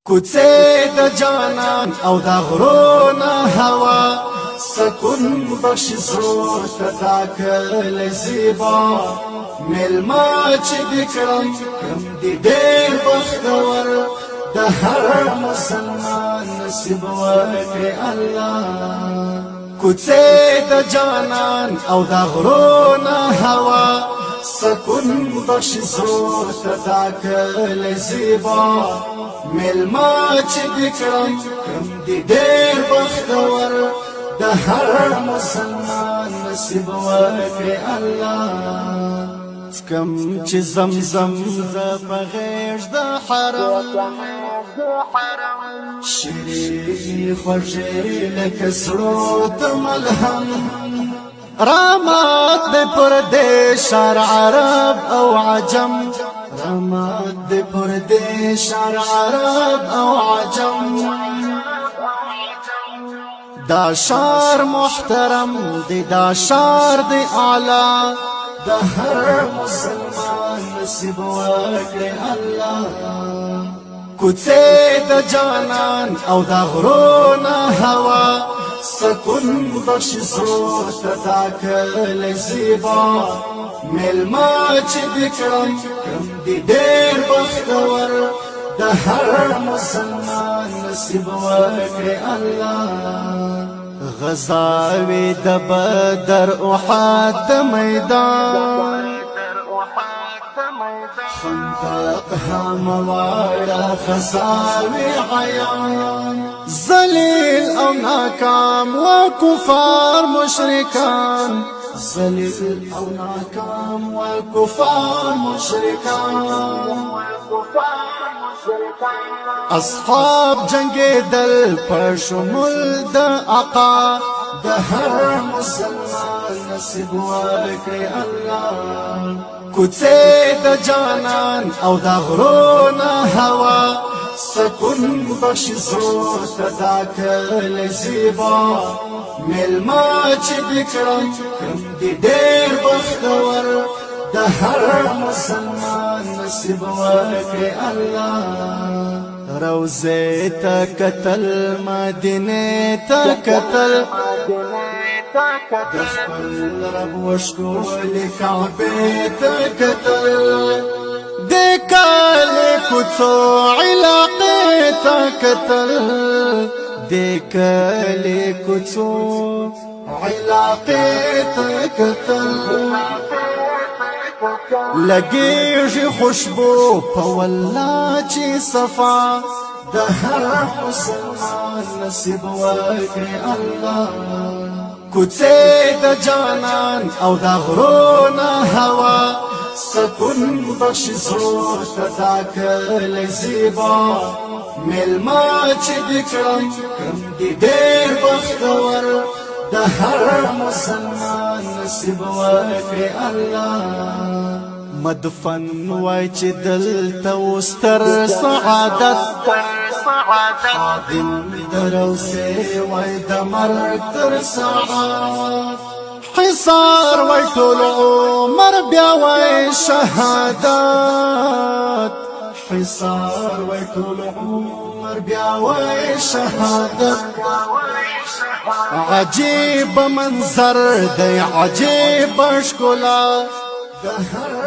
کوڅې د جانان او د غرونو هوا سکون بخش زړه ته دا کله زیبا ملما چې دکړم کم دې ډېر بختور د هر مسلمان نصیب ورکړي الله کوڅې د جانان او د غرونو هوا سکون بخش زړه ته دا کله زیبا ملما چې دکړم کم دې ډېر بختور د هر مسلمان نصیب ورکړي الله کم چې زمزم د بغیر د حرم شیرینی خوږې لکه سرو د ملهم رامات دې پر دې شار عرب او عجم رامات دې پر دې شار عرب او عجم دا شار محترم دی دا شار دی اعلی د هر مسلمان نصیب ورکړي الله کوڅې د جانان او د غرونو هوا سکون بخش زړه ته دا کله زیبا ملما چې دکړم کم دې ډېر بختور د هر مسلمان نصیب ورکړي الله غزاوی د بدر احد میدان خندق هموارا خزاوی عیان ذلیل او ناکام و کفار مشرکان ذلیل او ناکام و کفار مشرکان اصحاب جنگ دل پر شمول د آقا د هر مسلمان نصیب ورکړي الله کوڅې د جانان او د غرونو هوا سکون بخش زړه ته دا کله زیبا ملما چې دکړم کم دې ډېر بختور د هر مسلمان نصیب ورکړي الله روزه ته قتل مدینه ته قتل د خپل رب وشکول کعبه ته قتل د کله کوڅو علاقه ته قتل د کله کوڅو علاقه ته قتل لګیږي خوشبو په والله چې صفا د هر مسلمان نصیب ورکړي الله کوڅې د جانان او د غرونو هوا سکون بخش زړه ته دا کله زیبا ملما چې دکړم کم دې ډېر بختور د هر مسلمان نصیب ورکړي الله مدفن وای چې دلته وستر سعادت خادم دروسه وای د مرګ تر ساعت حصار وای ټول عمر بیا وای شهادت حصار وای ټول عمر بیا وای شهادت عجیب منظر دی عجیب ښکلا د هر